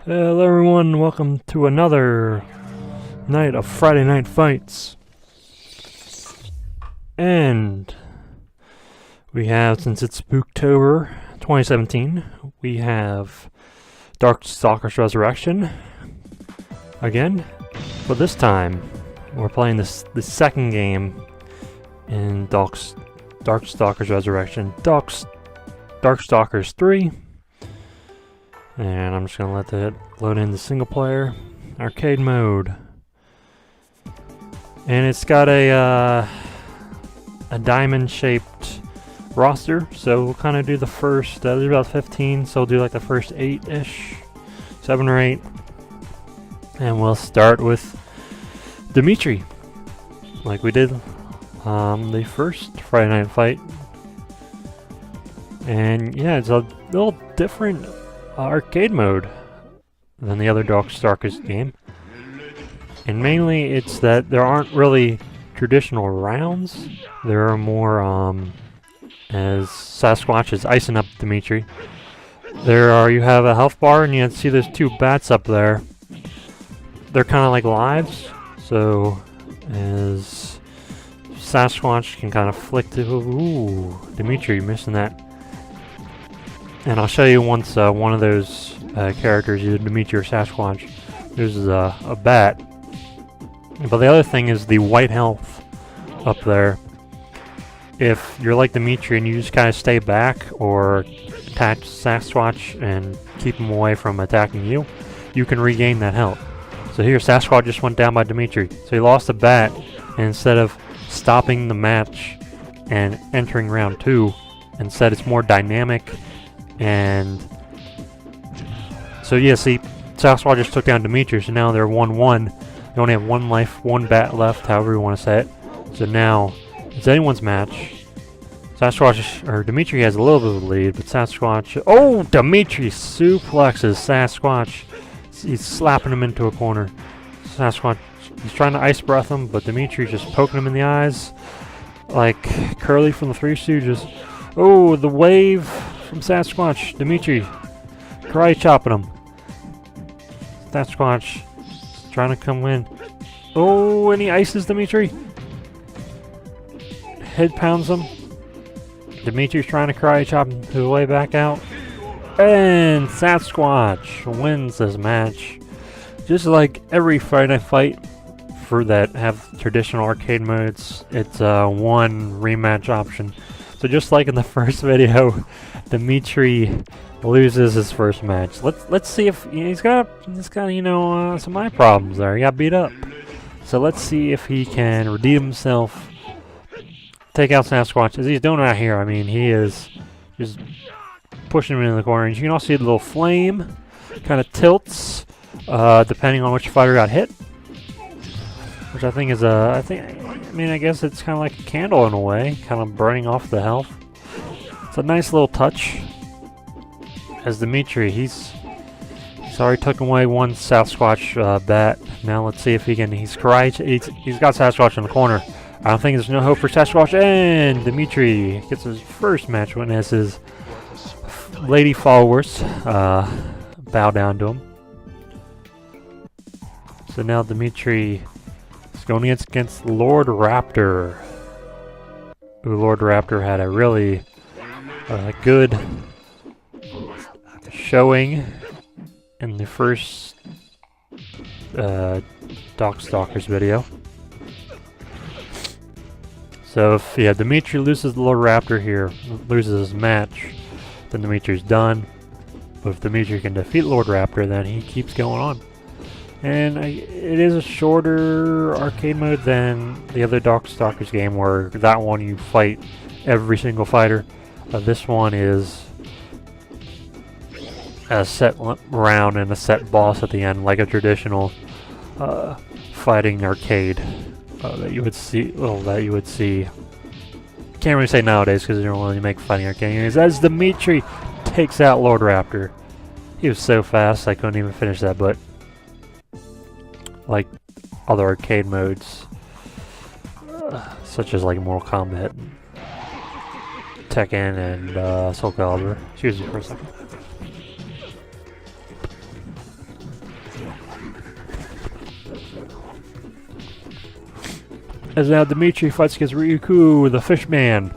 Hello everyone, welcome to another night of Friday Night Fights. And we have, since it's Spooktober 2017, we have Darkstalkers Resurrection again. But this time, we're playing the second game in Darkstalkers Resurrection, Darkstalkers 3. And I'm just gonna let that load in the single player arcade mode. And it's got a diamond shaped roster, so we'll kind of do the first, there's about 15, so we'll do like the first 8-ish, 7 or 8. And we'll start with Dimitri, like we did the first Friday Night Fight. And yeah, it's a little different arcade mode than the other Darkstalkers game, and mainly it's that there aren't really traditional rounds. There are more as Sasquatch is icing up Dimitri. You have a health bar, and you see there's 2 bats up there. They're kind of like lives, so as Sasquatch can kind of flick to, ooh, Dimitri missing that. And I'll show you once one of those characters, either Dimitri or Sasquatch, there's a bat. But the other thing is the white health up there. If you're like Dimitri and you just kind of stay back or attack Sasquatch and keep him away from attacking you, you can regain that health. So here Sasquatch just went down by Dimitri. So he lost a bat, and instead of stopping the match and entering round 2, instead it's more dynamic. And so yeah, see, Sasquatch just took down Dimitri, so now they're 1-1. They only have 1 life, 1 bat left, however you want to say it. So now it's anyone's match. Sasquatch, or Dimitri has a little bit of a lead, but Sasquatch, oh, Dimitri suplexes Sasquatch. He's slapping him into a corner. Sasquatch, he's trying to ice breath him, but Dimitri's just poking him in the eyes like Curly from the Three Stooges. Oh, the wave from Sasquatch. Dimitri karate chopping him. Sasquatch trying to come in. Oh, and he ices Dimitri. Head pounds him. Dimitri's trying to karate chop him to the way back out. And Sasquatch wins this match. Just like every Friday Night Fight for that have traditional arcade modes, it's one rematch option. So just like in the first video, Dimitri loses his first match. Let's see if he's got you know some eye problems there. He got beat up. So let's see if he can redeem himself, take out Sasquatch as he's doing right here. I mean, he is just pushing him into the corner. And you can also see the little flame kind of tilts depending on which fighter got hit, which I think is I guess it's kind of like a candle in a way, kind of burning off the health. It's a nice little touch. As Dimitri, he's already taken away 1 Sasquatch bat. Now let's see if he can. He's got Sasquatch in the corner. I don't think there's no hope for Sasquatch, and Dimitri gets his first match win as his lady followers bow down to him. So now Dimitri is going against Lord Raptor. Lord Raptor had a really good showing in the first Darkstalkers video. So if Dimitri loses the Lord Raptor here, loses his match, then Dimitri's done. But if Dimitri can defeat Lord Raptor, then he keeps going on. And it is a shorter arcade mode than the other Darkstalkers game, where that one you fight every single fighter. This one is a set round and a set boss at the end, like a traditional fighting arcade that you would see. Well, that you would see. Can't really say nowadays because they don't really make fighting arcade games. As Dimitri takes out Lord Raptor, he was so fast I couldn't even finish that. But like other arcade modes, such as like Mortal Kombat, Tekken, and Soul Calibur. Excuse me for a second. As now Dimitri fights against Ryuku, the Fishman.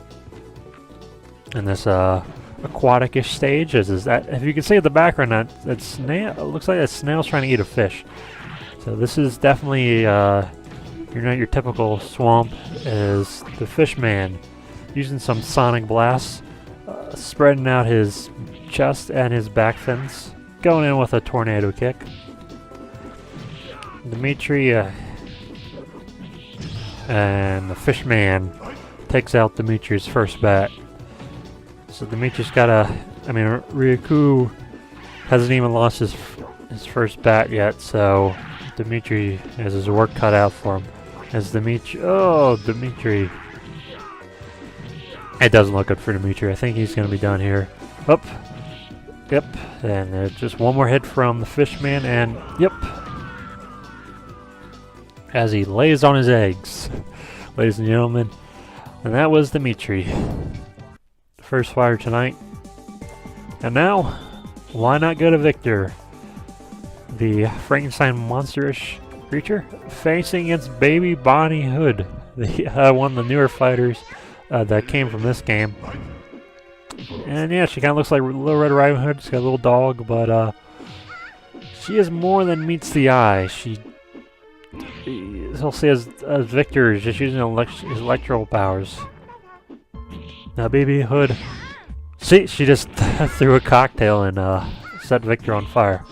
In this aquatic-ish stage, is that if you can see in the background that snail, it looks like a snail's trying to eat a fish. So this is definitely you're not your typical swamp. Is the Fishman using some sonic blasts, spreading out his chest and his back fins, going in with a tornado kick. Dimitri and the Fishman takes out Dimitri's first bat. So Dimitri's got Ryuku hasn't even lost his first bat yet, so Dimitri has his work cut out for him. As Dimitri. It doesn't look good for Dimitri. I think he's going to be done here. Up. Yep. And just one more hit from the Fishman, and yep. As he lays on his eggs, ladies and gentlemen. And that was Dimitri. First fighter tonight. And now, why not go to Victor? The Frankenstein monsterish creature facing against Baby Bonnie Hood, one of the newer fighters that came from this game. And yeah, she kind of looks like Little Red Riding Hood. She's got a little dog, but she is more than meets the eye. He'll say as Victor is just using his electrical powers. Now Baby Hood, she just threw a cocktail and set Victor on fire.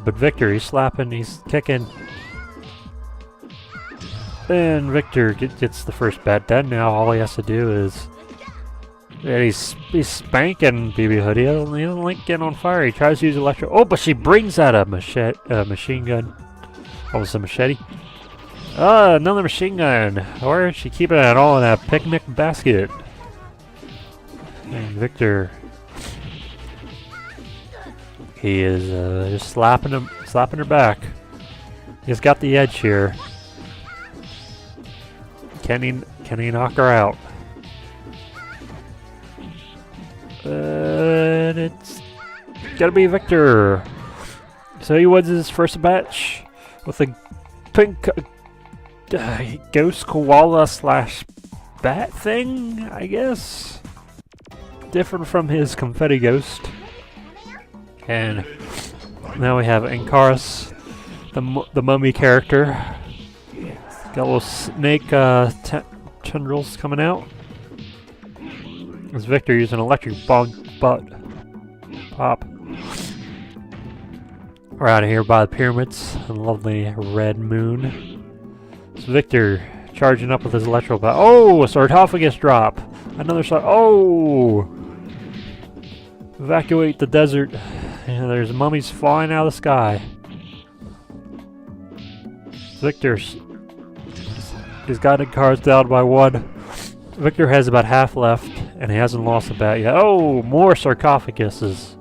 But Victor, he's slapping, he's kicking. And Victor gets the first bat dead. Now all he has to do is... Yeah, he's spanking BB Hood. He doesn't like getting on fire. He tries to use electro... Oh, but she brings out a machine gun. Almost a machete. Another machine gun. Or is she keeping it all in a picnic basket? And Victor... He is just slapping her back. He's got the edge here. Can he knock her out? It's gotta be Victor. So he wins his first match with a pink ghost koala / bat thing, I guess. Different from his confetti ghost. And now we have Ankaris, the mummy character. Got little snake tendrils coming out. As Victor using electric pop. We're out of here by the pyramids, a lovely red moon. It's Victor charging up with his electro pop. Oh, a sarcophagus drop. Another Oh! Evacuate the desert. And there's mummies falling out of the sky. Victor's... He's got Ankaris down by 1. Victor has about half left, and he hasn't lost a bat yet. Oh, more sarcophaguses.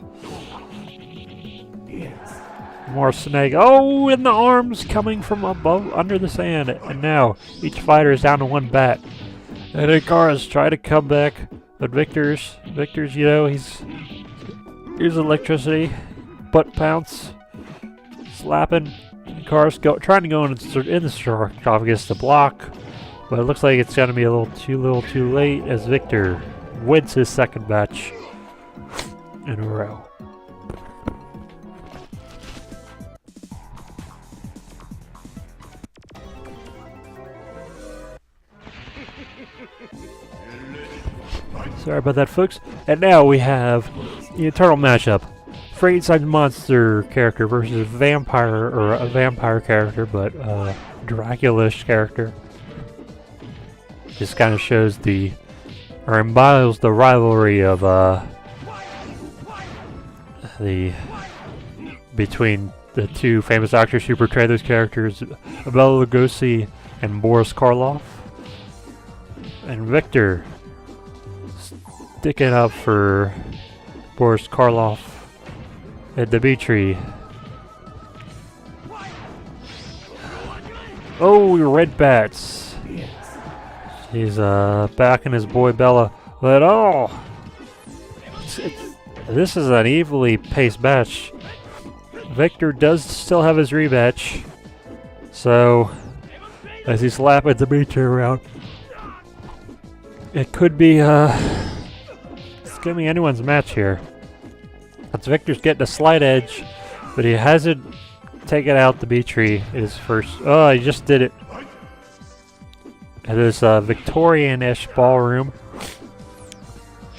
More snake. Oh, and the arms coming from above, under the sand. And now, each fighter is down to 1 bat. And Ankaris try to come back, but Victor's, you know, he's electricity, butt pounce, slapping. Cars trying to go in the sarcophagus to block, but it looks like it's going to be a little too late as Victor wins his second match in a row. Sorry about that, folks. And now we have the eternal matchup. Frankenstein monster character versus vampire, or a vampire character, but Dracula-ish character. This kind of shows embodies the rivalry of between the two famous actors who portray those characters, Bela Lugosi and Boris Karloff. And Victor sticking up for Boris Karloff. And Dimitri. Oh, red bats. He's backing his boy Bella. But this is an evenly paced match. Victor does still have his rematch. So as he's slapping Dimitri around. It could be, it's gonna be anyone's match here. As Victor's getting a slight edge, but he hasn't taken out Dimitri in his first. Oh, he just did it. It is a Victorian-ish ballroom.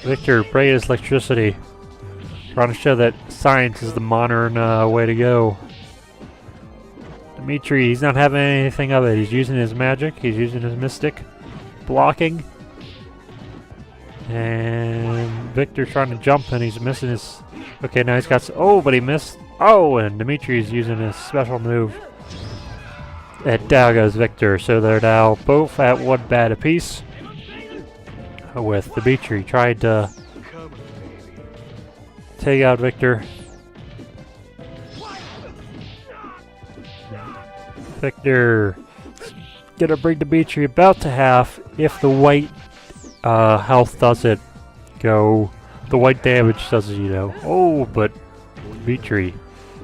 Victor, bringing his electricity. Trying to show that science is the modern way to go. Dimitri, he's not having anything of it. He's using his magic. He's using his mystic. Blocking. And Victor trying to jump and he's missing his... Okay, now he's got... Oh, but he missed... Oh, and Dimitri's using his special move. And down goes Victor. So they're now both at 1 bat apiece. With Dimitri trying to take out Victor. Victor gonna bring Dimitri about to half if the white health doesn't go. The white damage doesn't, you know. Oh, but Dimitri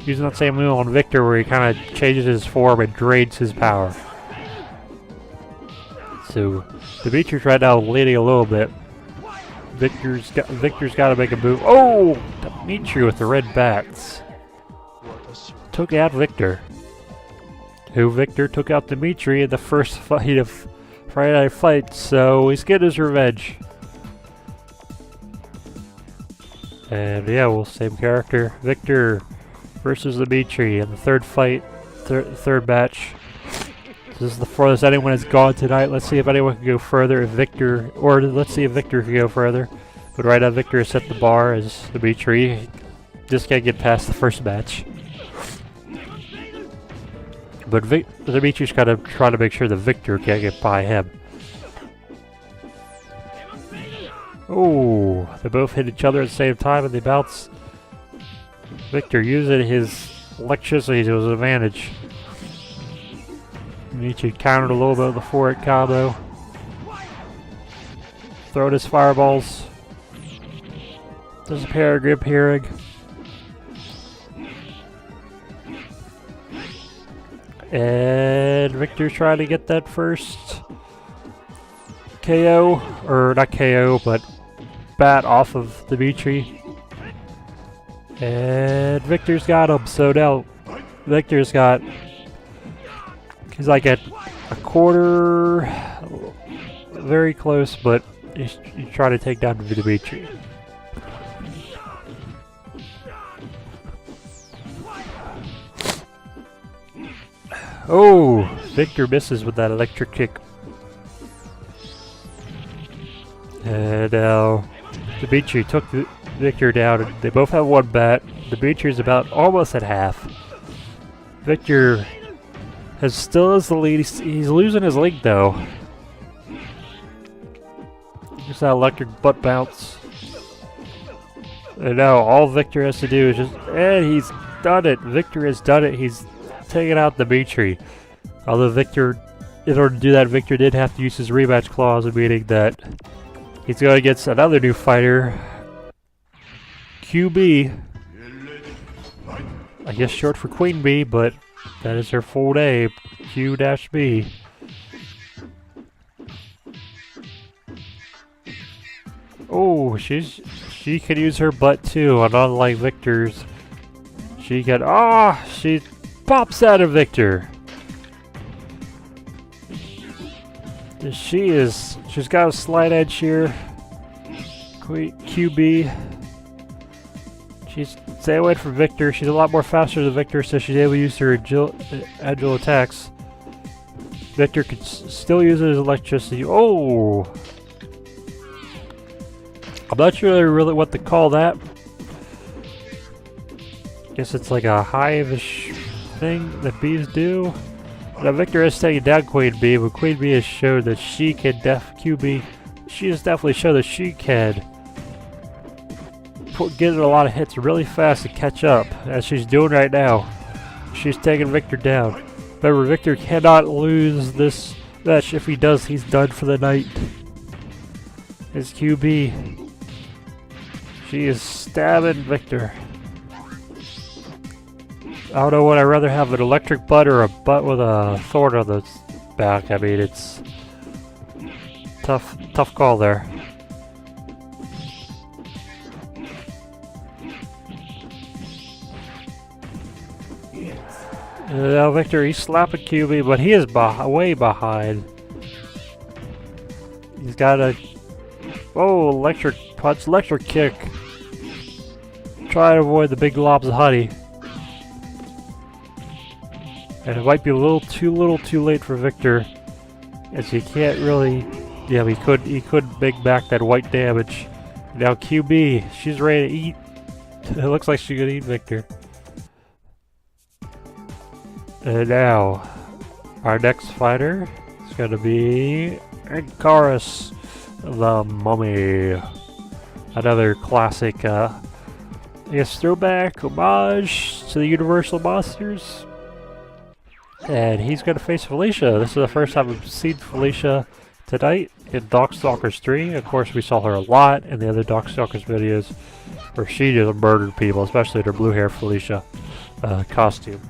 using that same move on Victor where he kind of changes his form and drains his power. So Dimitri's right now leading a little bit. Victor's got to make a move. Oh, Dimitri with the red bats took out Victor. Victor took out Dimitri in the first fight of Friday Night Fight, so he's getting his revenge. And yeah, well, same character, Victor versus Dimitri in the third fight, third match. This is the furthest anyone has gone tonight. Let's see if anyone can go further. If Victor, or let's see if Victor can go further. But right now, Victor has set the bar as Dimitri. Just can't get past the first match. But Dimitri's got to try to make sure that Victor can't get by him. Oh, they both hit each other at the same time and they bounce. Victor using his electricity to his advantage. Dimitri countered a little bit of the forward combo. Throwing his fireballs. There's a pair of grip hearing. And Victor's trying to get that first KO, or not KO, but bat off of Dimitri. And Victor's got him, so now Victor's got... He's like at a quarter, very close, but he's trying to take down Dimitri. Oh, Victor misses with that electric kick. And now Dimitri took Victor down. And they both have 1 bat. Dimitri's about almost at half. Victor still has the lead. He's losing his league though. Just that electric butt bounce. And now all Victor has to do is just... And he's done it. Victor has done it. He's taken out Dimitri. Although Victor, in order to do that, Victor did have to use his rematch clause, meaning that he's going against another new fighter, QB. I guess short for Queen Bee, but that is her full name, Q-B. Oh, she can use her butt too, and unlike Victor's, she can... she pops out of Victor. She's got a slight edge here. QB. She's stay away from Victor. She's a lot more faster than Victor, so she's able to use her agile attacks. Victor can still use his electricity. Oh! I'm not sure really what to call that. Guess it's like a hive-ish thing that bees do. Now Victor has taken down Queen Bee, but Queen Bee has showed that she can she has definitely shown that she can get a lot of hits really fast and catch up, as she's doing right now. She's taking Victor down. Remember, Victor cannot lose this match. If he does, he's done for the night. It's QB. She is stabbing Victor. I don't know what I'd rather have, an electric butt or a butt with a thorn on the back. I mean, it's tough call there. Now Victor, he's slapping QB, but he is way behind. He's got a electric punch, electric kick. Try to avoid the big globs of honey. And it might be a little too late for Victor, as he can't really. Yeah, he could make back that white damage. Now QB, she's ready to eat. It looks like she could eat Victor. And now, our next fighter is going to be Icarus, the Mummy. Another classic, I guess, throwback, homage to the Universal Monsters. And he's going to face Felicia. This is the first time we've seen Felicia tonight in Darkstalkers 3. Of course, we saw her a lot in the other Darkstalkers videos, where she just murdered people, especially in her blue hair Felicia costume.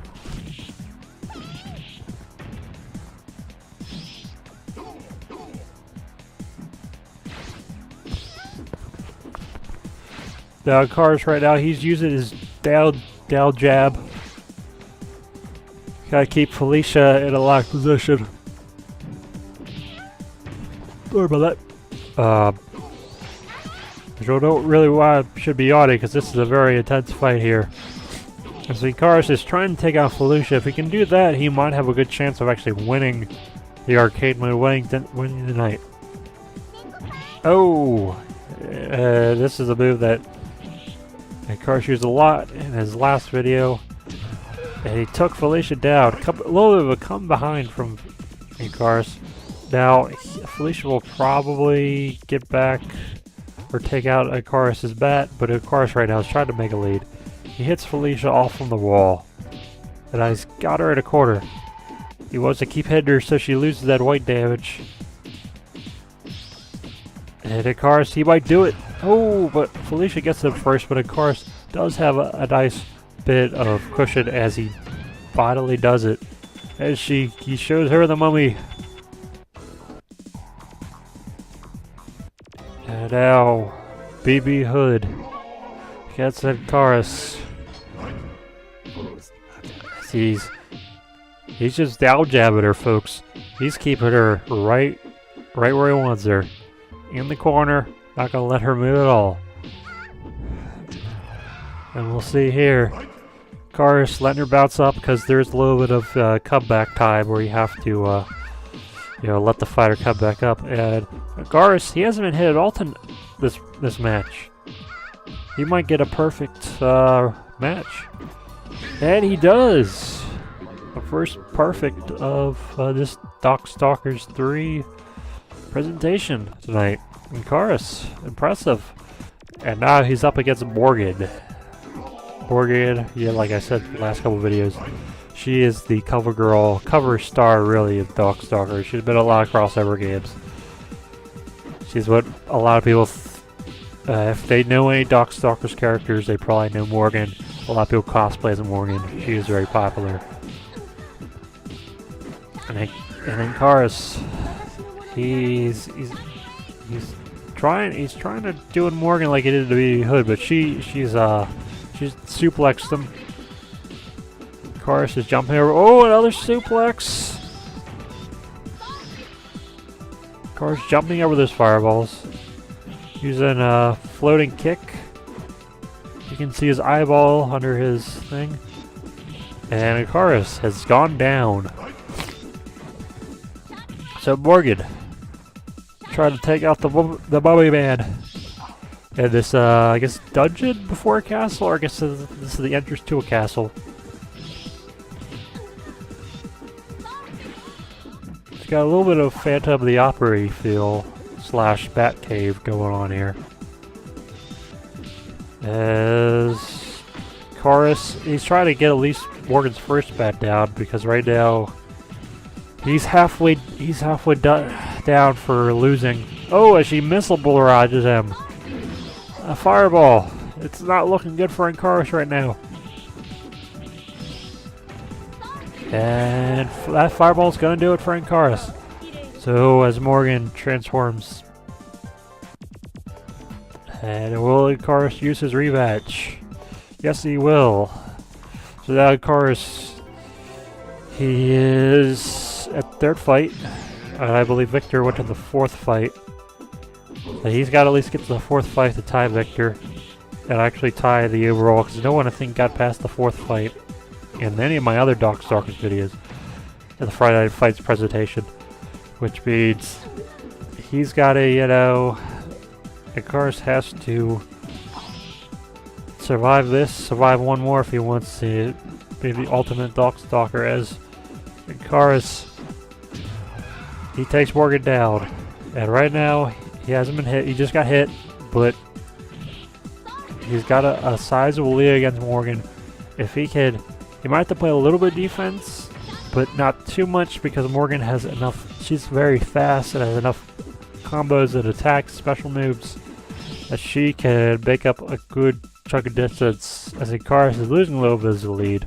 Now, Icarus right now, he's using his down jab. Gotta keep Felicia in a locked position. Sorry about that. Which I don't really want should be yawning, because this is a very intense fight here. And so Icarus is trying to take out Felicia. If he can do that, he might have a good chance of actually winning the arcade mode, winning the night. Oh! This is a move that Icarus used a lot in his last video, and he took Felicia down. A little bit of a come behind from Icarus. Now, Felicia will probably get back or take out Icarus's bat, but Icarus right now is trying to make a lead. He hits Felicia off from the wall, and he's got her in a corner. He wants to keep hitting her so she loses that white damage. And Icarus, he might do it. Oh, but Felicia gets him first, but Icarus does have a nice bit of cushion as he finally does it. As he shows her the Mummy. And now, BB Hood gets Icarus. He's just down jabbing her, folks. He's keeping her right where he wants her. In the corner, not gonna let her move at all. And we'll see here. Icarus letting her bounce up because there's a little bit of comeback time where you have to, let the fighter come back up. And Icarus, he hasn't been hit at all this match. He might get a perfect match, and he does. The first perfect of this Darkstalkers 3 presentation tonight. Icarus, impressive. And now he's up against Morgan. Morgan, yeah, like I said in the last couple of videos, she is the cover star really of Darkstalkers. She's been in a lot of crossover games. She's what a lot of people, if they know any Darkstalkers characters, they probably know Morgan. A lot of people cosplay as Morgan. She is very popular. And Icarus, he's trying to do it Morgan like he did to BB Hood, but she's suplexed him. Icarus is jumping over. Oh, another suplex. Icarus jumping over those fireballs, using a floating kick. You can see his eyeball under his thing, and Icarus has gone down. So Morgan trying to take out the Mummy Man. And this, I guess, dungeon before a castle, or I guess this is the entrance to a castle. It's got a little bit of Phantom of the Opera feel / Batcave going on here. As Icarus, he's trying to get at least Morgan's first bat down, because right now he's halfway down for losing. Oh, as she missile barrages him. A fireball. It's not looking good for Icarus right now. And that fireball's gonna do it for Inkaris. So as Morgan transforms, and will Inkaris use his rematch? Yes, he will. So now Inkaris, he is at third fight. I believe Victor went to the fourth fight. So he's got to at least get to the fourth fight to tie Victor, and actually tie the overall, because no one I think got past the fourth fight in any of my other Darkstalkers videos in the Friday Night Fights presentation, which means he's got to, you know, Inkaris has to survive this, survive one more if he wants to be the ultimate Darkstalker, as Inkaris, he takes Morgan down. And right now, he hasn't been hit, he just got hit, but he's got a sizable lead against Morgan. If he could, he might have to play a little bit of defense, but not too much, because Morgan has enough, she's very fast and has enough combos and attacks, special moves, that she can make up a good chunk of distance, as Inkaris is losing a little bit of the lead.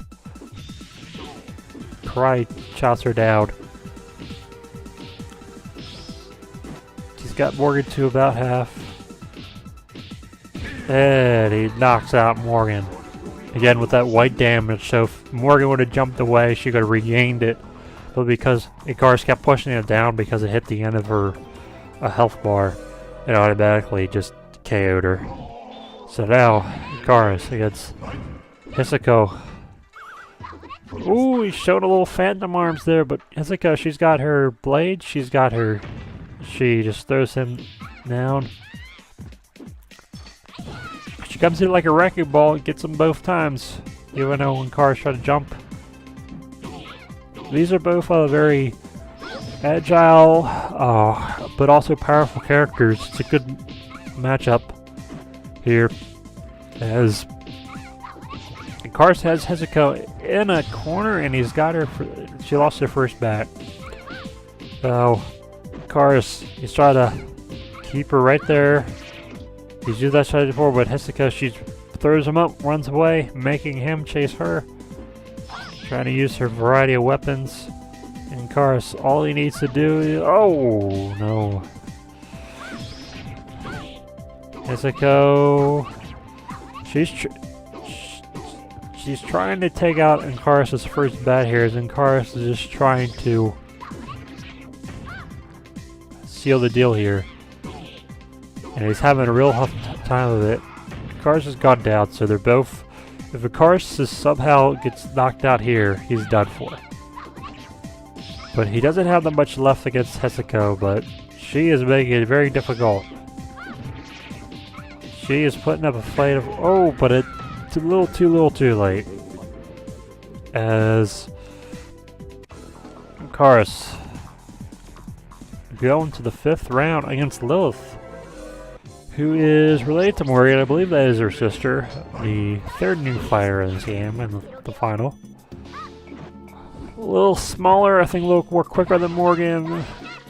Cry chops her down. She's got Morgan to about half. And he knocks out Morgan. Again with that white damage, so if Morgan would have jumped away, she could have regained it. But because Inkaris kept pushing it down because it hit the end of her health bar, it automatically just KO'd her. So now, Inkaris against Hisako. Ooh, he's showing a little phantom arms there, but Hisako, she's got her blade, she's got her... She just throws him down. She comes in like a wrecking ball and gets them both times, even though Inkaris try to jump. These are both very agile, but also powerful characters. It's a good matchup here, as Inkaris has Hisako in a corner, and he's got her. She lost her first bat. So Inkaris, he's trying to keep her right there. He's used that strategy before, but Hisako, she throws him up, runs away, making him chase her. Trying to use her variety of weapons. And Inkaris, all he needs to do is... Oh, no. Hisako... She's trying to take out Inkaris' first bat here, as Inkaris is just trying to seal the deal here. And he's having a real tough time of it. Inkaris has gone down, so they're both... If Inkaris somehow gets knocked out here, he's done for. But he doesn't have that much left against Hisako, but she is making it very difficult. She is putting up a fight of... Oh, but it's a little too late. As Inkaris going to the 5th round against Lilith, who is related to Morgan. I believe that is her sister, the 3rd new fighter in this game, in the final. A little smaller, I think a little more quicker than Morgan.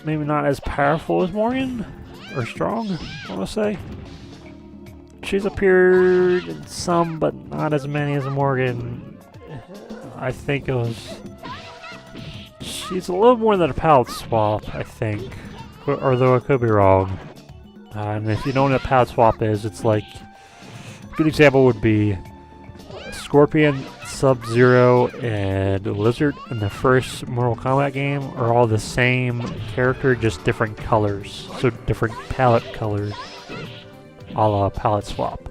Maybe not as powerful as Morgan, or strong, I want to say. She's appeared in some, but not as many as Morgan. I think it was... She's a little more than a palette swap, I think. Although I could be wrong. And if you don't know what a palette swap is, it's like... A good example would be Scorpion, Sub-Zero, and Lizard in the first Mortal Kombat game are all the same character, just different colors. So different palette colors. A la palette swap.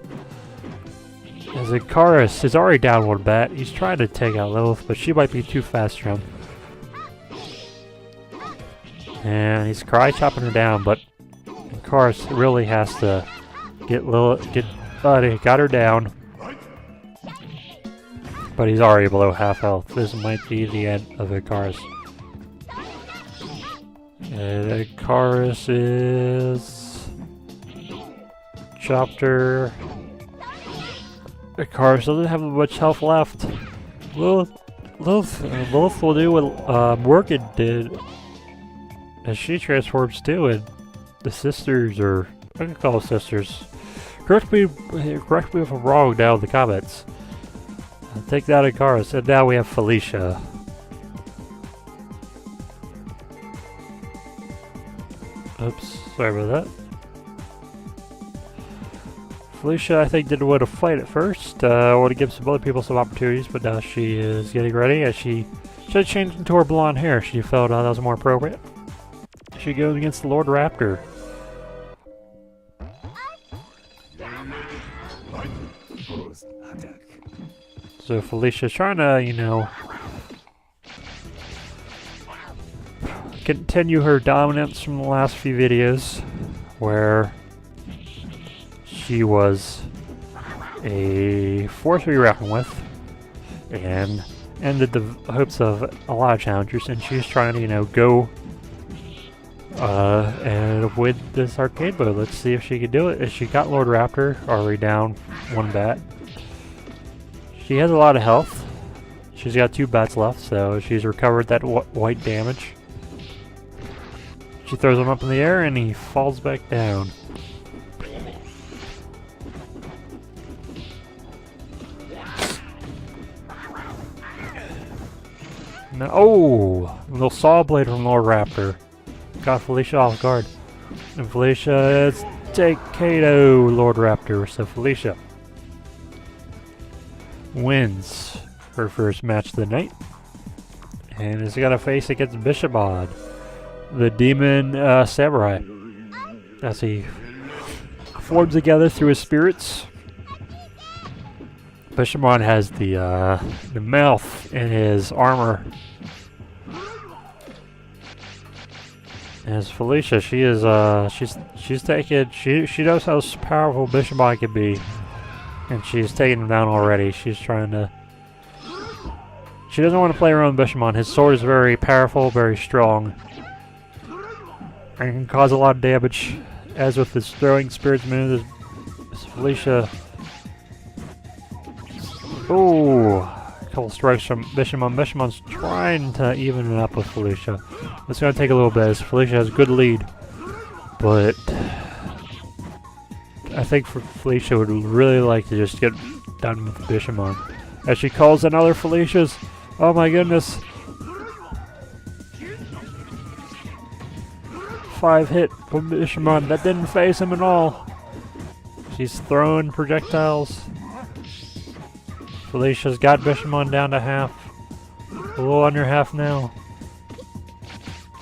As Inkaris is already down one bat, he's trying to take out Lilith, but she might be too fast for him. And he's chopping her down, but Inkaris really has to get Lilith, got her down. But he's already below half health. This might be the end of Inkaris. And Inkaris is... Chopped her. Inkaris doesn't have much health left. Lilith will do what Morgan did, as she transforms too, and the sisters, or I can call them sisters. Correct me if I'm wrong down in the comments. Take that Inkaris, and now we have Felicia. Oops, sorry about that. Felicia, I think, didn't want to fight at first. Want to give some other people some opportunities, but now she is getting ready as she should change into her blonde hair. She felt that was more appropriate. She goes against the Lord Raptor. So Felicia's trying to, you know, continue her dominance from the last few videos, where she was a force to be reckoned with and ended the hopes of a lot of challengers, and she's trying to, you know, go and with this arcade mode. Let's see if she can do it. She got Lord Raptor already down one bat. She has a lot of health. She's got 2 bats left, so she's recovered that white damage. She throws him up in the air and he falls back down. Now, oh! Little saw blade from Lord Raptor. Got Felicia off guard. And Felicia is take KO Lord Raptor, so Felicia wins her first match of the night. And is gonna face against Bishamon, the demon samurai, as he forms together through his spirits. Bishamon has the mouth in his armor. As Felicia, she is she's taking she knows how powerful Bishamon can be, and she's taking him down already. She's trying to. She doesn't want to play around with Bishamon. His sword is very powerful, very strong, and can cause a lot of damage. As with his throwing spirits moves, Felicia. Oh, a couple strikes from Bishamon. Bishamon's trying to even it up with Felicia. It's going to take a little bit as Felicia has a good lead, but I think Felicia would really like to just get done with Bishamon. As she calls another Felicia's. Oh my goodness. 5 hit from Bishamon. That didn't phase him at all. She's throwing projectiles. Felicia's got Bishamon down to half. A little under half now.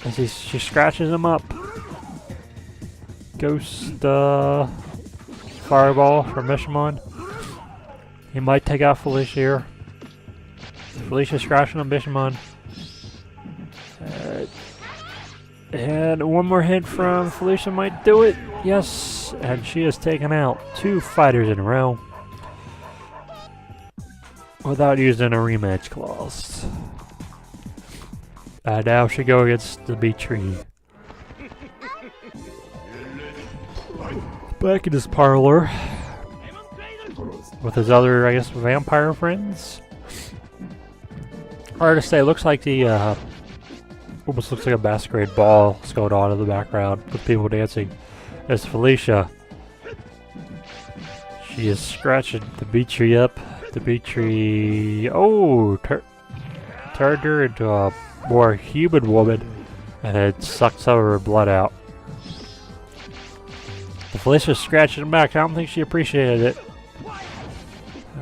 As she scratches him up. Ghost fireball from Bishamon. He might take out Felicia here. Felicia's scratching on Bishamon. And one more hit from Felicia might do it. Yes, and she has taken out 2 fighters in a row without using a rematch clause. Now she go against the Bee Tree. Back in his parlor with his other, I guess, vampire friends. Hard to say. It looks like the almost looks like a masquerade ball is going on in the background with people dancing. As Felicia, she is scratching the Bee Tree up. The Bee Tree, oh, turned her into a more human woman, and it sucked some of her blood out. The Felicia's scratching him back. I don't think she appreciated it.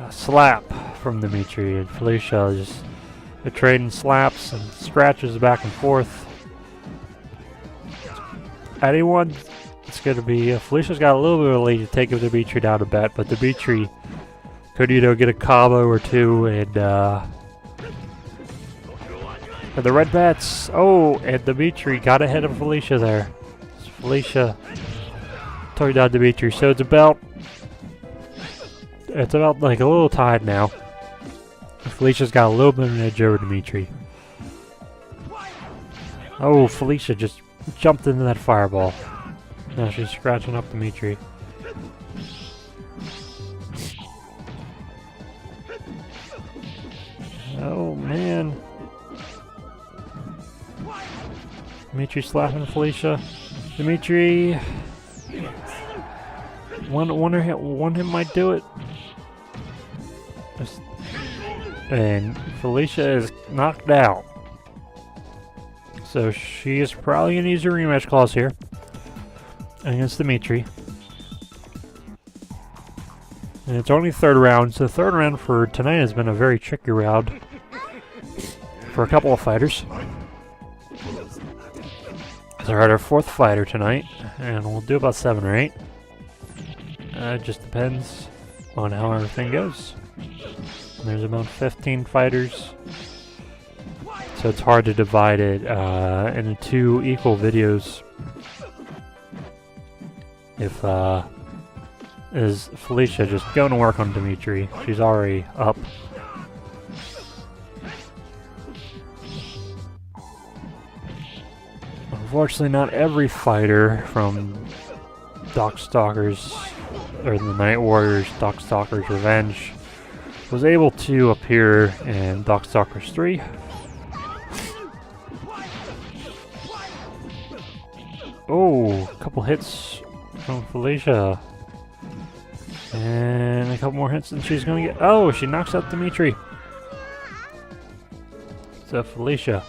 A slap from the Bee Tree, and Felicia just trading slaps and scratches back and forth. Anyone, it's going to be Felicia's got a little bit of a lead to take the Bee Tree down a bit, but the Bee Tree could, you know, get a combo or two, and the red bats. Oh, and the Bee Tree got ahead of Felicia there. So Felicia took down the Bee Tree, so it's about like a little tied now. Felicia's got a little bit of an edge over Dimitri. Oh, Felicia just jumped into that fireball. Now she's scratching up Dimitri. Oh man. Dimitri slapping Felicia. Dimitri. One hit might do it. And Felicia is knocked out. So she is probably going to use a rematch clause here. against Dimitri. And it's only third round, so the third round for tonight has been a very tricky round for a couple of fighters. So we're at our fourth fighter tonight, and we'll do about 7 or 8. It just depends on how everything goes. There's about 15 fighters, so it's hard to divide it into 2 equal videos. If is Felicia just going to work on Dimitri? She's already up. Unfortunately, not every fighter from Darkstalkers, or the Night Warriors, Darkstalkers Revenge, was able to appear in Darkstalkers 3. Oh, a couple hits from Felicia. And a couple more hits and she's gonna get... Oh, she knocks out Dimitri. So Felicia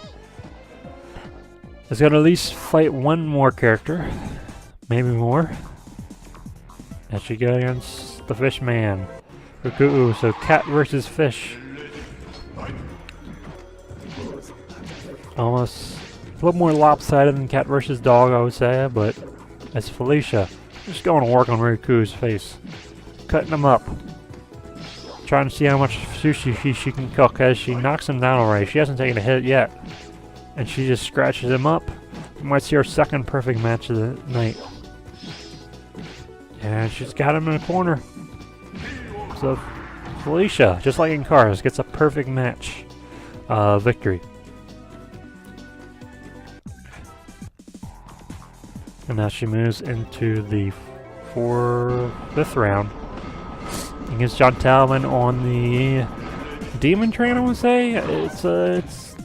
is gonna at least fight one more character. Maybe more. As she goes against the fish man. Ooh, so cat versus fish. Almost a little more lopsided than cat versus dog, I would say, but as Felicia just going to work on Riku's face. Cutting him up. Trying to see how much sushi she can cook as she knocks him down already. She hasn't taken a hit yet. And she just scratches him up. We might see our second perfect match of the night. And she's got him in a corner. So Felicia, just like in Cars, gets a perfect match victory. And now she moves into the 5th round against John Talman on the Demon Train, I would say. It's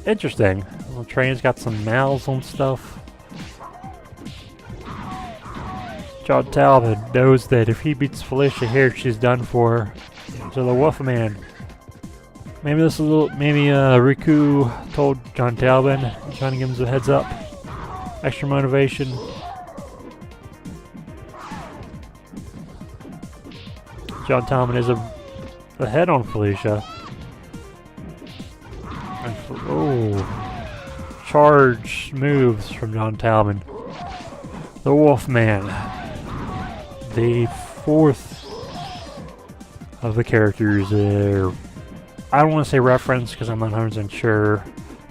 interesting. The train's got some mouths and stuff. John Talman knows that if he beats Felicia here, she's done for. So the Wolfman. Maybe this is a little. Maybe Riku told John Talman, trying to give him a heads up, extra motivation. John Talman is ahead on Felicia. And charge moves from John Talman. The Wolfman. The 4th of the characters there. I don't want to say reference because I'm not 100% sure,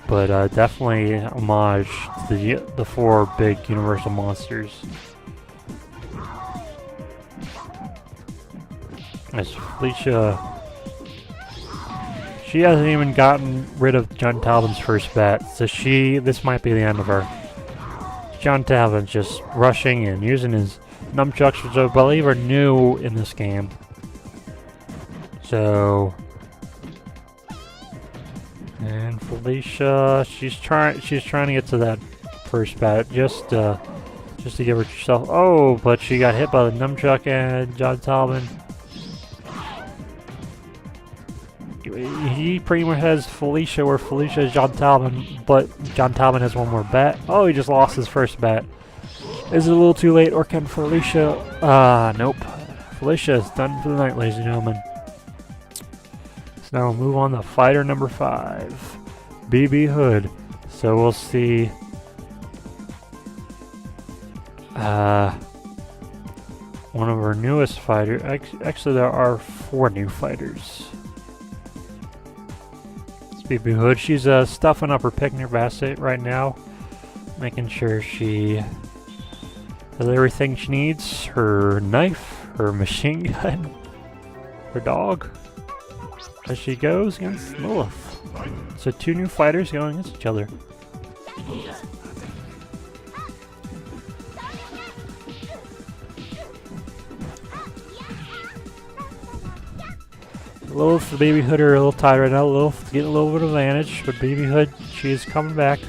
but definitely homage to the 4 big Universal monsters. As Felicia, she hasn't even gotten rid of John Talman's first bat, so this might be the end of her. John Talman's just rushing and using his nunchucks, which I believe are new in this game. So, and Felicia, she's trying to get to that first bat just to give herself. Oh, but she got hit by the nunchuck, and John Talman. He pretty much has Felicia where Felicia is John Talman, but John Talman has one more bat. Oh, he just lost his first bat. Is it a little too late, or can Felicia... nope. Felicia is done for the night, ladies and gentlemen. So now we'll move on to fighter number 5. BB Hood. So we'll see... one of our newest fighters. Actually, there are 4 new fighters. BB Hood. She's stuffing up her picnic basket right now, making sure she has everything she needs. Her knife, her machine gun, her dog. As she goes against Lilith. So 2 new fighters going against each other. Lilith, the BB Hood are a little tired right now. Lilith getting a little bit of advantage, but BB Hood, she is coming back.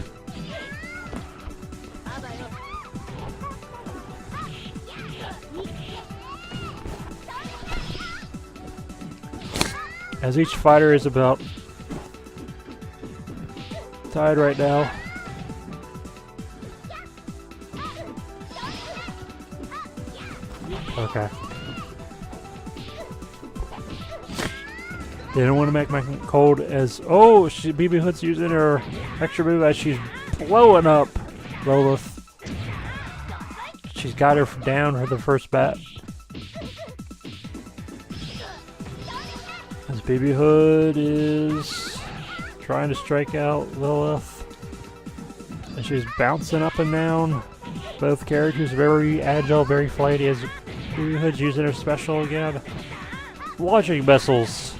As each fighter is about tied right now. Okay. They don't want to make my cold as... Oh, BB Hood's using her extra move as she's blowing up Lilith. She's got her down for the first bat. As BB Hood is trying to strike out Lilith. And she's bouncing up and down. Both characters very agile, very flighty as BB Hood's using her special again. Launching missiles.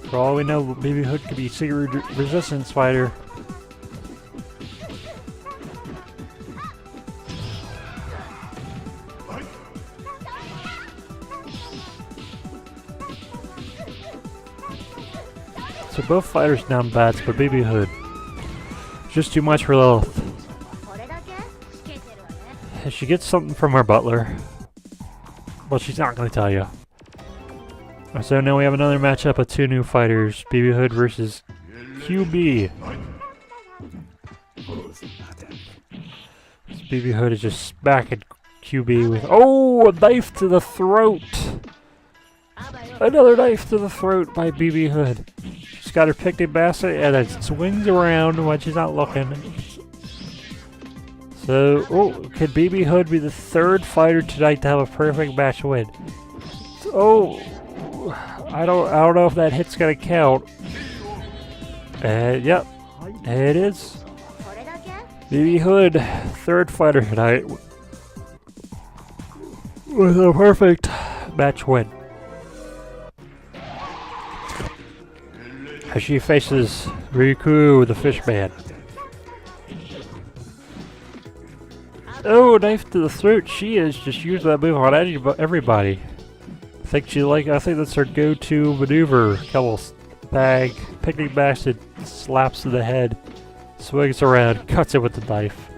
For all we know, BB Hood could be a secret resistance fighter. So both fighters down bats, but BB Hood. Just too much for Lilith. She gets something from her butler. Well, she's not going to tell you. So now we have another matchup of two new fighters, BB Hood versus QB. This BB Hood is just back at QB with, oh, a knife to the throat! Another knife to the throat by BB Hood. She's got her picnic basket and it swings around when she's not looking. So, oh, could BB Hood be the third fighter tonight to have a perfect match win? Oh! I don't know if that hit's gonna count. Yep, it is. BB Hood, third fighter tonight, with a perfect match win. As she faces Riku, the Fishman. Oh, knife to the throat. She is just using that move on everybody. I think that's her go-to maneuver. Couple bag, picnic basket, slaps to the head, swings around, cuts it with the knife.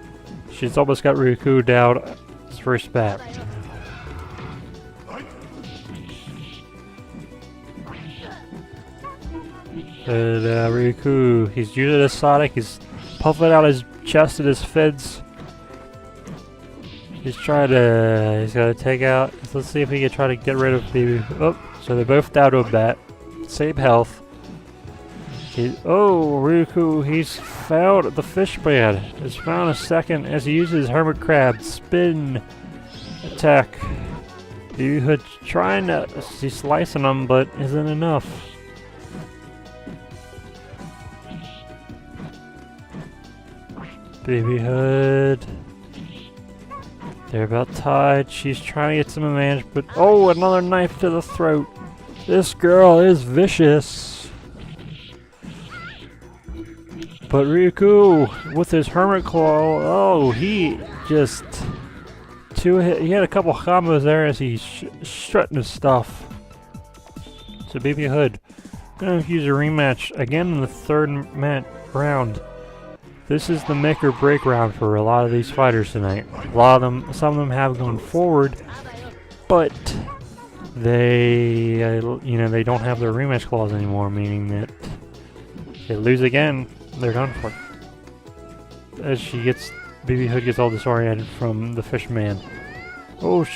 She's almost got Riku down his first bat. And Riku, he's using his Sonic, he's puffing out his chest and his fins. He's gonna take out, let's see if he can try to get rid of BB. Oh, so they're both down to a bat. Same health. Riku, he's found the Fishman. He's found a second as he uses Hermit Crab spin attack. BB Hood trying to, he's slicing them, but isn't enough. BB Hood. They're about tied. She's trying to get some advantage, but oh, another knife to the throat. This girl is vicious. But Riku, with his Hermit Claw, oh, he just he had a couple combos there as he's strutting his stuff. So BB Hood, gonna use a rematch again in the third round. This is the make or break round for a lot of these fighters tonight. Some of them have gone forward, but they, they don't have their rematch clause anymore, meaning that if they lose again, they're done for. As BB Hood gets all disoriented from the Fishman. Oh,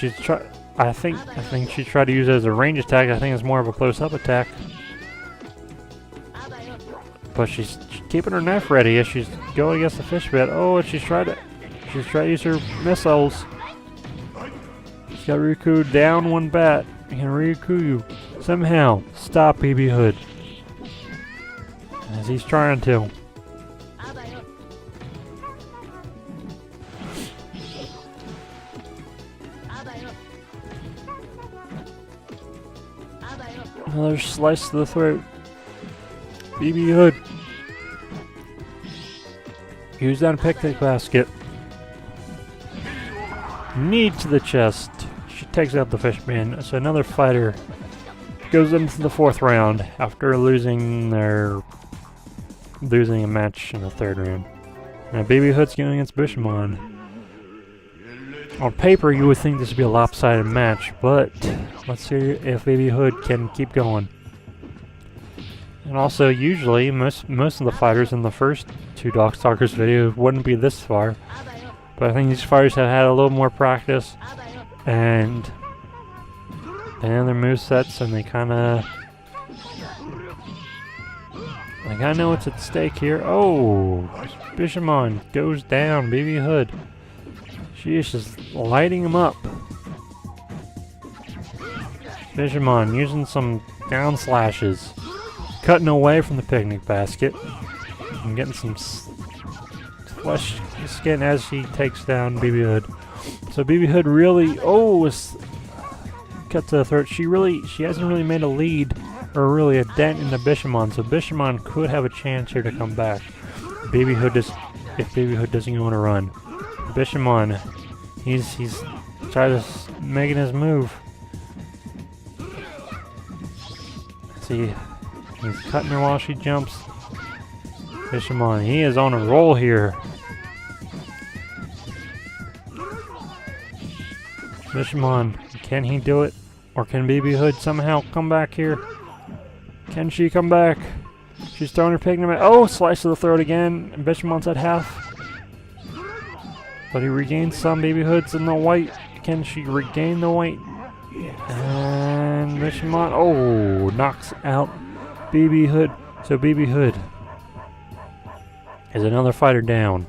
I think she tried to use it as a range attack. I think it's more of a close-up attack. But she's keeping her knife ready as she's going against the Fishman. Oh, and she's trying to use her missiles. She's got Riku down one bat. And Riku somehow stop BB Hood as he's trying to. Another slice to the throat. BB Hood. Use that picnic basket. Knee to the chest. She takes out the Fishman. So another fighter goes into the fourth round after losing a match in the third round. Now BB Hood's going against Bushman. On paper, you would think this would be a lopsided match, but let's see if BB Hood can keep going. And also, usually, most of the fighters in the first two Darkstalkers videos wouldn't be this far. But I think these fighters have had a little more practice and their movesets, and they kind of know what's at stake here. Oh, Bishamon goes down. Baby Hood. She is just lighting him up. Bishamon using some down slashes, cutting away from the picnic basket, and getting some flesh skin as she takes down Baby Hood. So Baby Hood really, cut to the throat. She hasn't really made a lead or really a dent in the Bishamon, so Bishamon could have a chance here to come back. If Baby Hood doesn't want to run. Bishamon, he's trying to making his move. See, he's cutting her while she jumps. Bishamon, he is on a roll here. Bishamon, can he do it? Or can Baby Hood somehow come back here? Can she come back? She's throwing her pigment. Oh, slice to the throat again. And Bishamon's at half. But he regains some. Baby Hood's in the white. Can she regain the white? And Bishamon, knocks out Baby Hood. So Baby Hood is another fighter down.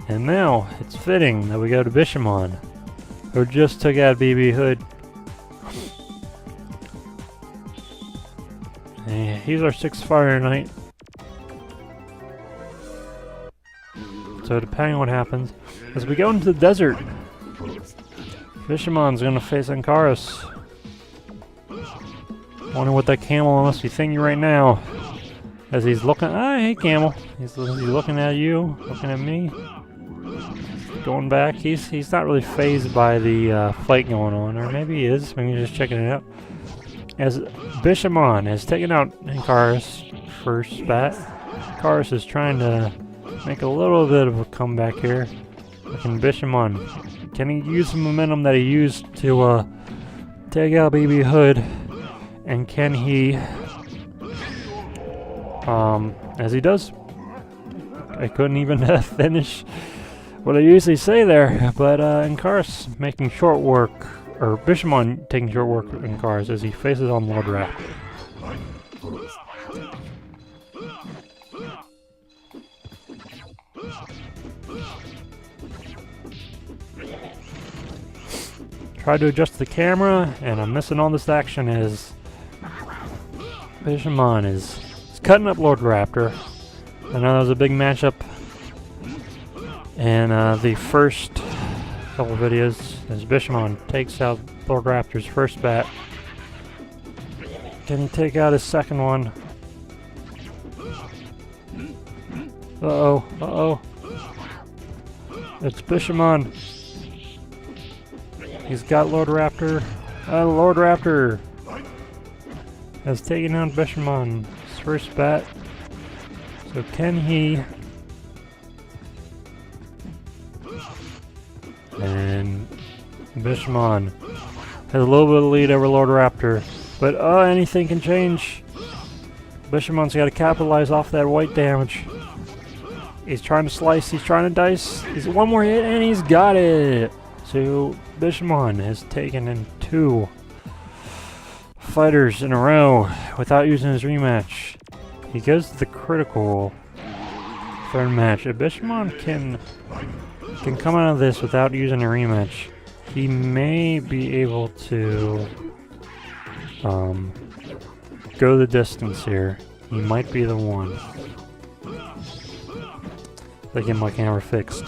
And now it's fitting that we go to Bishamon, who just took out Baby Hood. And he's our 6th fighter tonight. So depending on what happens, as we go into the desert, Bishamon's gonna face Ankaris. Wonder what that camel must be thinking right now, as he's looking. Hey camel, he's looking at you, looking at me, going back. He's not really fazed by the fight going on, or maybe he is. Maybe he's just checking it out. As Bishamon has taken out Ankaris first bat, Ankaris is trying to make a little bit of a comeback here. Looking Bishamon, can he use the momentum that he used to take out Baby Hood? And can he, as he does, I couldn't even finish what I usually say there, but Ankaris making short work, or Bishamon taking short work of Ankaris as he faces on Lord Raptor. Tried to adjust the camera, and I'm missing all this action as Bishamon is cutting up Lord Raptor. I know that was a big matchup in the first couple of videos as Bishamon takes out Lord Raptor's first bat. Can he take out his second one? Uh-oh. It's Bishamon. He's got Lord Raptor. Lord Raptor has taken out Bishamon's first bat. So can he? And Bishamon has a little bit of lead over Lord Raptor. But anything can change. Bishamon's got to capitalize off that white damage. He's trying to slice, he's trying to dice. He's one more hit and he's got it. So Bishamon has taken in 2 fighters in a row without using his rematch. He goes to the critical 3rd match. If Bishamon can come out of this without using a rematch, he may be able to go the distance here. He might be the one. I get my camera fixed.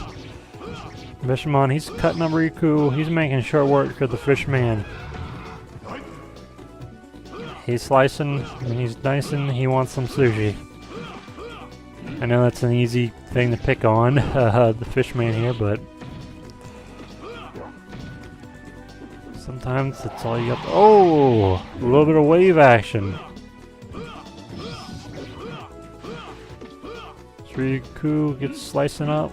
Bishamon, he's cutting up Riku. He's making short work of the Fishman. He's slicing and he's dicing. He wants some sushi. I know that's an easy thing to pick on, the Fishman here, but sometimes that's all you got. Oh, a little bit of wave action. Riku gets slicing up.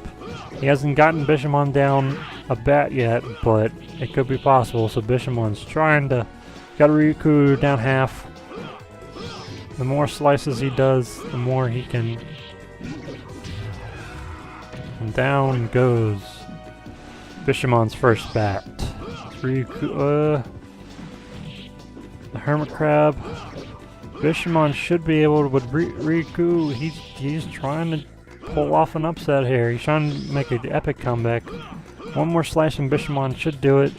He hasn't gotten Bishamon down a bat yet, but it could be possible. So Bishamon's trying to got Riku down half. The more slices he does, the more he can. And down goes Bishamon's first bat. Ryuku, the Hermit Crab. Bishamon should be able to, but Riku, he's trying to pull off an upset here. He's trying to make an epic comeback. One more slash and Bishamon should do it.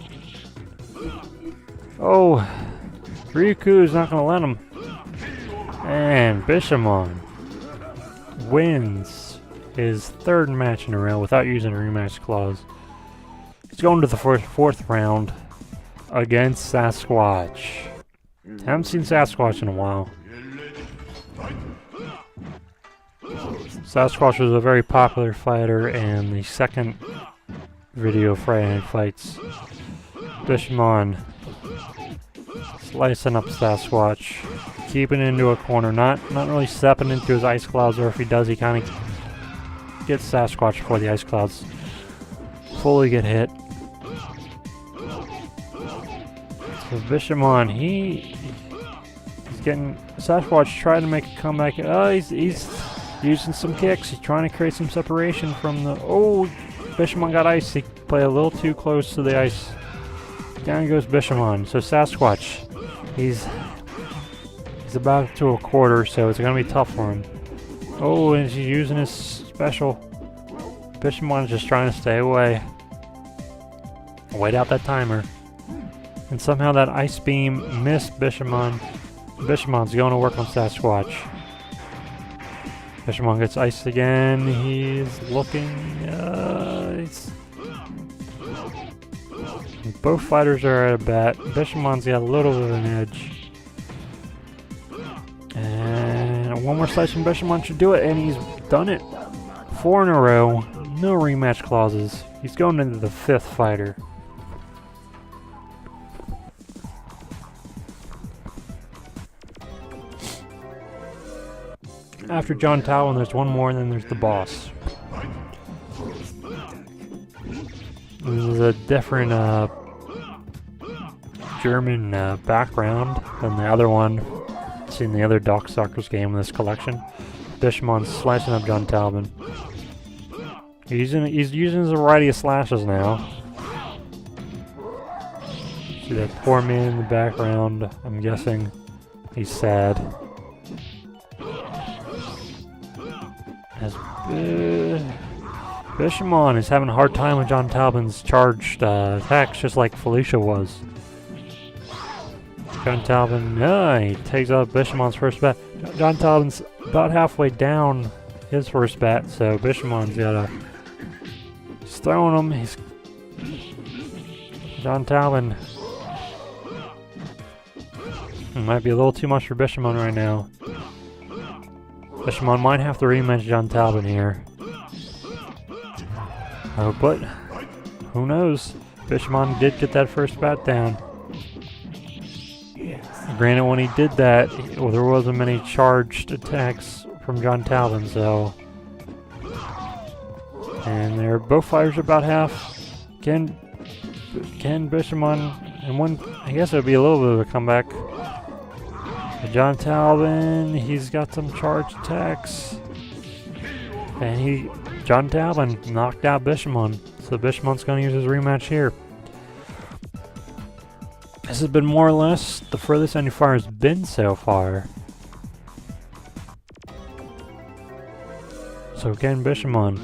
Oh, Riku is not going to let him. And Bishamon wins his third match in a row without using a rematch clause. He's going to the fourth round against Sasquatch. Haven't seen Sasquatch in a while. Sasquatch was a very popular fighter in the second video Friday Night Fights. Bishamon slicing up Sasquatch, keeping it into a corner, not really stepping into his ice clouds, or if he does, he kind of gets Sasquatch before the ice clouds fully get hit. So Bishamon, he's getting Sasquatch trying to make a comeback. Oh, he's using some kicks. He's trying to create some separation from the. Oh, Bishamon got ice. He played a little too close to the ice. Down goes Bishamon. So Sasquatch, he's about to a quarter, so it's gonna be tough for him. Oh, and he's using his special. Bishamon's just trying to stay away. Wait out that timer. And somehow that ice beam missed Bishamon. Bishamon's going to work on Sasquatch. Bishamon gets iced again. He's looking. Both fighters are at a bat. Bishamon's got a little bit of an edge. And one more slice from Bishamon should do it, and he's done it. 4 in a row. No rematch clauses. He's going into the 5th fighter. After John Talon, there's one more, and then there's the boss. This is a different German background than the other one. Seen the other Darkstalkers game in this collection. Bishamon's slicing up John Talbot. He's using a variety of slashes now. See that poor man in the background. I'm guessing he's sad. As Bishamon is having a hard time with John Talbot's charged attacks, just like Felicia was. John Talbot, he takes out Bishamon's first bat. John Talbot's about halfway down his first bat, so Bishamon's he's throwing him. John Talbot. It might be a little too much for Bishamon right now. Bishamon might have to rematch John Talbot here. Oh, but who knows? Bishamon did get that first bat down. Granted, when he did that, there wasn't many charged attacks from John Talbot, so. And they're both fighters about half. Can Bishamon, and one, I guess it would be a little bit of a comeback. John Talbot, he's got some charged attacks. And John Talbot knocked out Bishamon. So Bishamon's going to use his rematch here. This has been more or less the furthest any fire has been so far. So again, Bishamon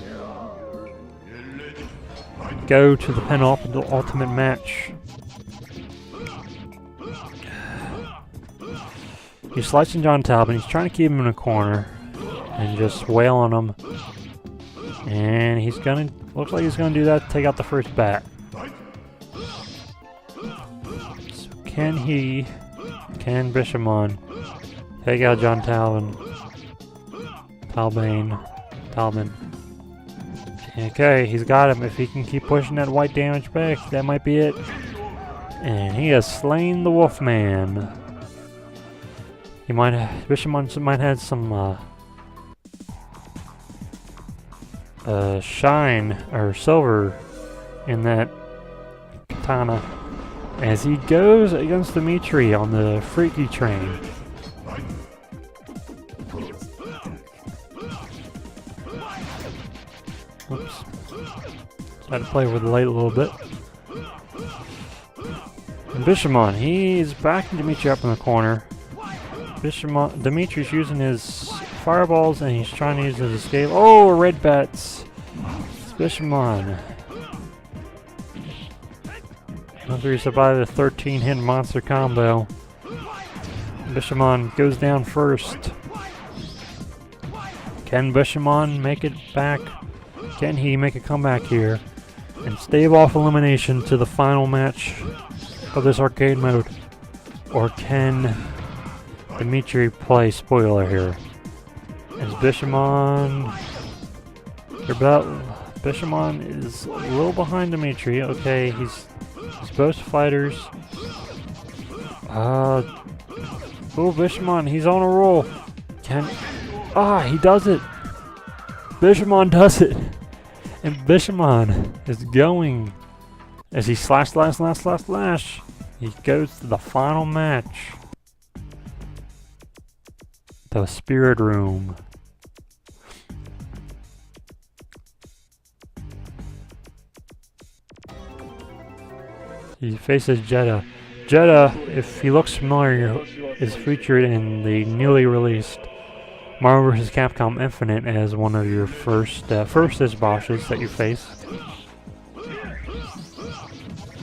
go to the penultimate match. He's slicing John Talbot. He's trying to keep him in a corner and just wail on him. And looks like he's gonna do that to take out the first bat. So can Bishamon take out John Talbot? Talbot. Okay, he's got him. If he can keep pushing that white damage back, that might be it. And he has slain the Wolfman. Bishamon might have some shine or silver in that katana as he goes against Dimitri on the freaky train. Oops. Try to play with the light a little bit. And Bishamon, he's backing Dimitri up in the corner. Dimitri's using his fireballs and he's trying to use his escape. Oh, red bats! It's Bishamon. After he survived a 13-hit monster combo, Bishamon goes down first. Can Bishamon make it back? Can he make a comeback here and stave off elimination to the final match of this arcade mode? Or can Dimitri play spoiler here? Is Bishamon... Bishamon is a little behind Dimitri. Okay, he's both fighters. Oh, Bishamon, he's on a roll. He does it. Bishamon does it. And Bishamon is going as he slash. He goes to the final match. The Spirit Room. He faces Jeddah. Jeddah, if he looks familiar, is featured in the newly released Marvel vs. Capcom Infinite as one of your first bosses that you face.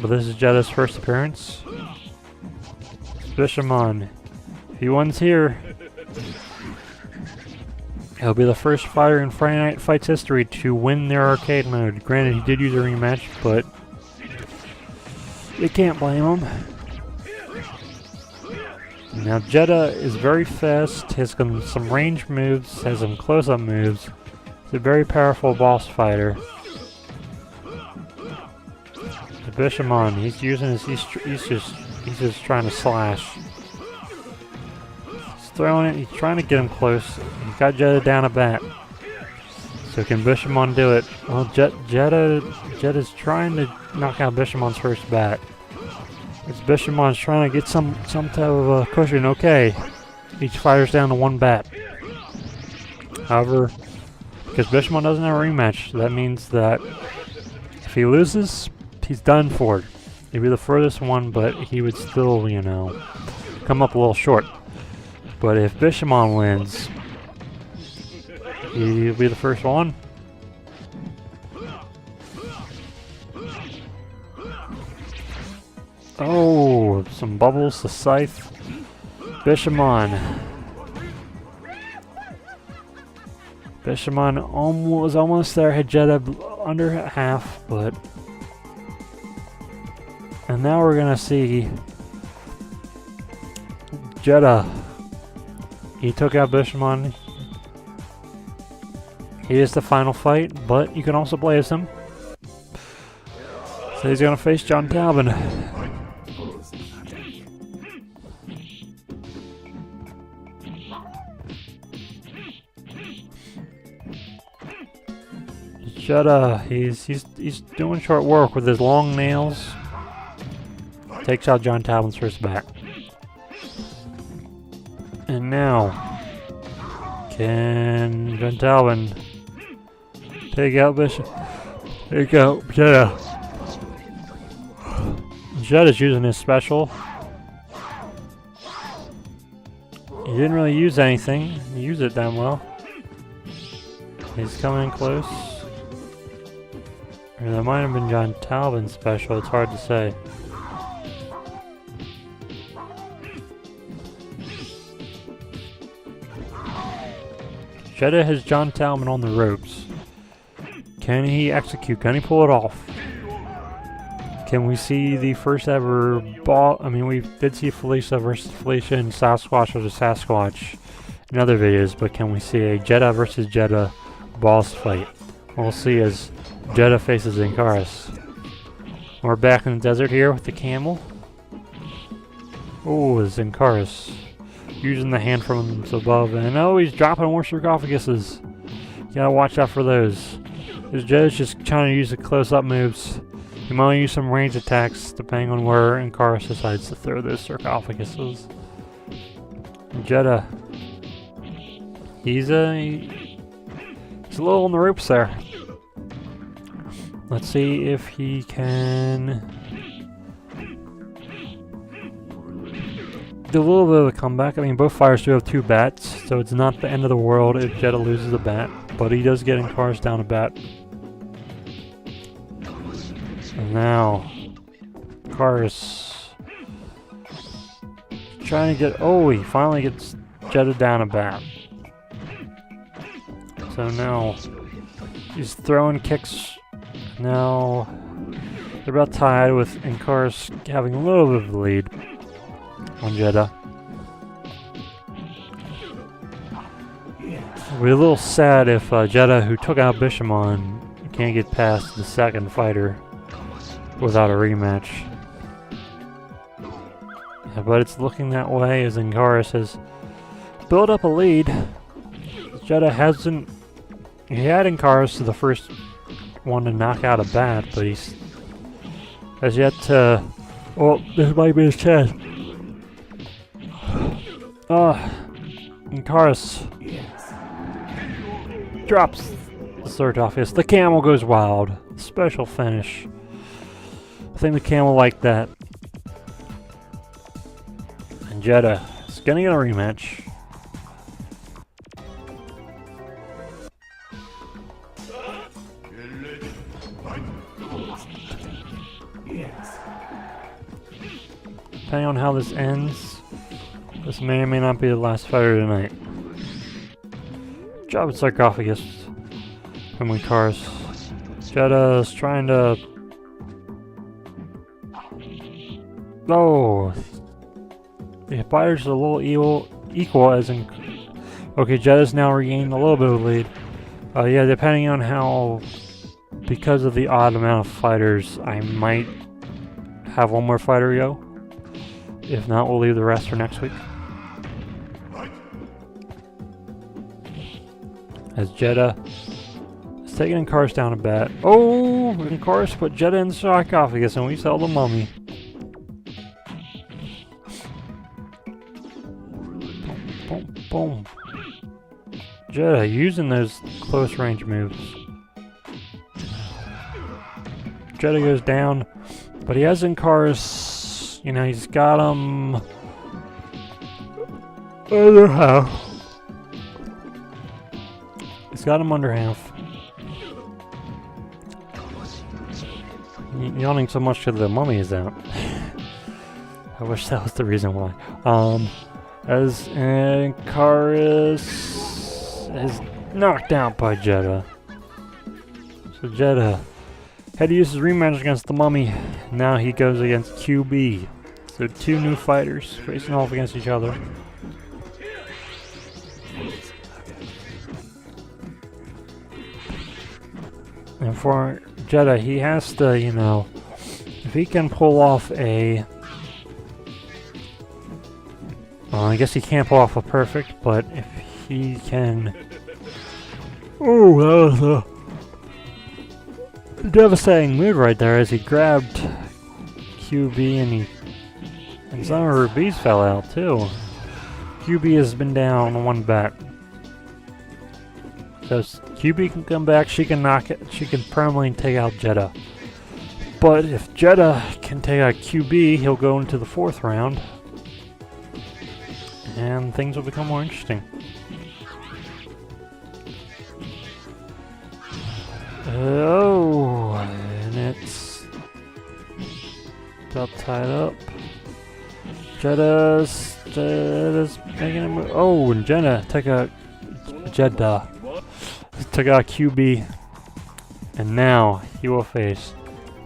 But this is Jeddah's first appearance. Bishamon, if he wins here, he'll be the first fighter in Friday Night Fights history to win their arcade mode. Granted, he did use a rematch, but you can't blame him. Now Jeddah is very fast, has some range moves, has some close-up moves. He's a very powerful boss fighter. The Bishamon, he's using his, he's just trying to slash. He's throwing it, he's trying to get him close. He's got Jeddah down a bat. So can Bishamon do it? Well, Jeddah's trying to knock out Bishamon's first bat. As Bishamon's trying to get some type of a cushion. Okay, each fighter's down to one bat. However, because Bishamon doesn't have a rematch, that means that if he loses, he's done for. He'd be the furthest one, but he would still, you know, come up a little short. But if Bishamon wins, he'll be the first one. Oh, some bubbles, the scythe. Bishamon. Bishamon was almost there, had Jeddah under half, but... And now we're gonna see Jeddah. He took out Bishamon. He is the final fight, but you can also play as him. So he's gonna face John Talbot. Jeddah, he's doing short work with his long nails. Takes out John Talbot's first back. And now, can John Talbot take out Bishop? Take out Jeddah. Jeddah's using his special. He didn't really use anything. He used it damn well. He's coming in close. Or that might have been John Talbot's special, it's hard to say. Jeddah has John Talbot on the ropes. Can he execute? Can he pull it off? Can we see the first ever ball? I mean, we did see Felicia versus Felicia and Sasquatch versus Sasquatch in other videos, but can we see a Jeddah versus Jeddah boss fight? We'll see as Jeddah faces Inkaris. We're back in the desert here with the camel. Oh, it's Inkaris using the hand from above, and oh, he's dropping more sarcophaguses. You gotta watch out for those. Because Jeddah's just trying to use the close-up moves. He might use some range attacks depending on where Inkaris decides to throw those sarcophaguses. And Jeddah, he's a little on the ropes there. Let's see if he can do a little bit of a comeback. I mean, both fighters do have 2 bats, so it's not the end of the world if Jeddah loses a bat, but he does get Inkaris down a bat. And now, Inkaris trying to get, oh, he finally gets Jeddah down a bat. So now, he's throwing kicks. Now, they're about tied with Inkaris having a little bit of the lead on Jeddah. It'll be a little sad if Jeddah, who took out Bishamon, can't get past the second fighter without a rematch. Yeah, but it's looking that way as Inkaris has built up a lead. Jeddah hasn't... He had Inkaris to the first one to knock out a bat, but he's has yet to... Oh, this might be his chance. Inkaris drops the third office. The camel goes wild. Special finish. I think the camel liked that. And Jeddah is gonna get a rematch. Depending on how this ends, this may or may not be the last fighter tonight. Job at sarcophagus from Inkaris. Jeddah's trying to... Oh! The fighters are a little equal as in... Okay, Jeddah's now regained a little bit of lead. Yeah, depending on how... Because of the odd amount of fighters, I might have one more fighter go. If not, we'll leave the rest for next week. As Jeddah is taking Inkaris down a bat. Oh! Inkaris put Jeddah in the sarcophagus and we sell the mummy. Boom, boom, boom. Jeddah using those close range moves. Jeddah goes down, but he has Inkaris. You know, he's got him... I don't know how. He's got him under half. Yawning so much because the mummy is out. I wish that was the reason why. As Inkaris is knocked out by Jeddah. So Jeddah had to use his rematch against the mummy. Now he goes against QB. So 2 new fighters facing off against each other. And for Jeddah, he has to, you know, if he can pull off a... I guess he can't pull off a perfect, but if he can... Oh, that was a devastating move right there as he grabbed QB and some of her bees fell out too. QB has been down 1 bat. So QB can come back, she can knock it, she can permanently take out Jeddah. But if Jeddah can take out QB, he'll go into the 4th round. And things will become more interesting. Oh, and it's about tied up. Jeddah's making a move. Oh, and Jeddah took out QB. And now he will face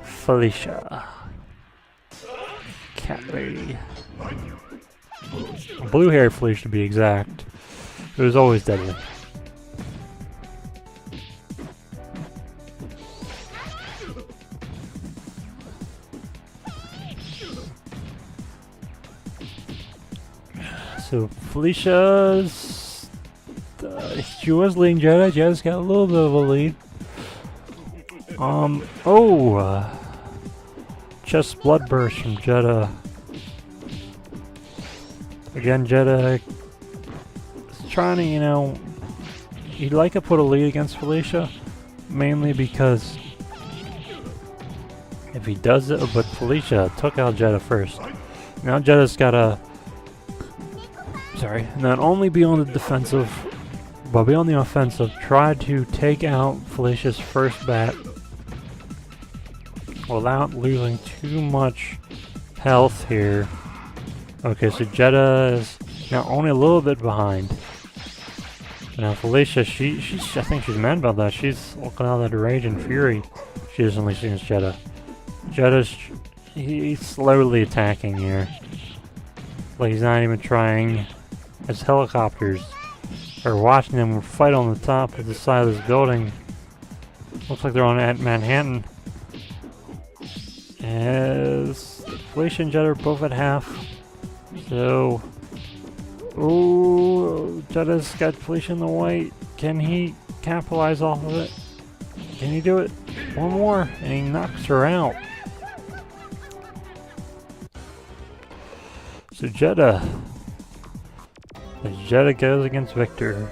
Felicia. Cat lady. Blue-haired Felicia to be exact. It was always deadly. So Felicia's... she was leading Jeddah. Jeddah's got a little bit of a lead. Chest blood burst from Jeddah. Again, Jeddah is trying to, you know, he'd like to put a lead against Felicia, mainly because if he does it, but Felicia took out Jetta first. Now Jetta's gotta, not only be on the defensive, but be on the offensive. Try to take out Felicia's first bat without losing too much health here. Okay, so Jetta is now only a little bit behind. Now Felicia, I think she's mad about that. She's looking out that rage and fury she is unleashing against Jetta. He's slowly attacking here. Like he's not even trying. His helicopters are watching them fight on the top of the side of this building. Looks like they're on at Manhattan. As Felicia and Jetta are both at half. So, ooh, Jetta's got Felicia in the white. Can he capitalize off of it? Can he do it? One more, and he knocks her out. So Jetta goes against Victor.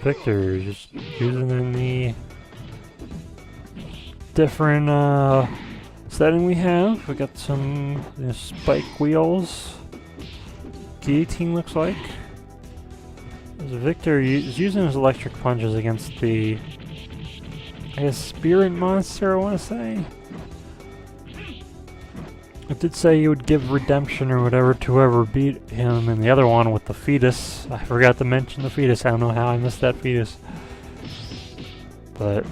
Victor just using in the different setting we have. We got some spike wheels. Guillotine looks like. As Victor is using his electric punches against the, I guess, spirit monster, I want to say. It did say he would give redemption or whatever to whoever beat him, and the other one with the fetus. I forgot to mention the fetus. I don't know how I missed that fetus. But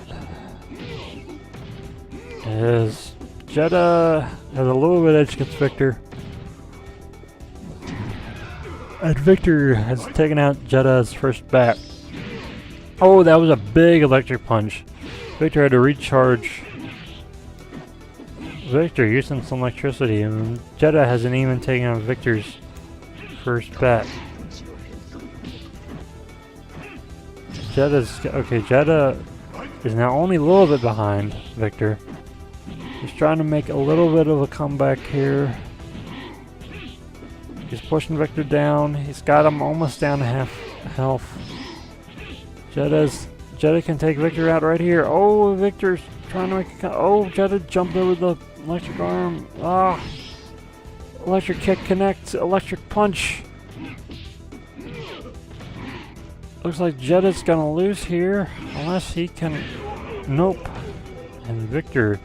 as Jetta has a little bit edge against Victor. And Victor has taken out Jetta's first bat. Oh, that was a big electric punch. Victor had to recharge. Victor using some electricity, and Jetta hasn't even taken out Victor's first bat. Jetta is now only a little bit behind Victor. He's trying to make a little bit of a comeback here. He's pushing Victor down. He's got him almost down to half health. Jetta can take Victor out right here. Oh, Victor's trying to make a oh, Jetta jumped over the electric arm. Ah, electric kick connects. Electric punch. Looks like Jetta's gonna lose here unless he can. Nope. And Victor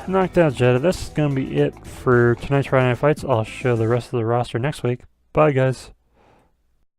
knocked out Jetta. This is gonna be it for tonight's Friday Night Fights. I'll show the rest of the roster next week. Bye, guys.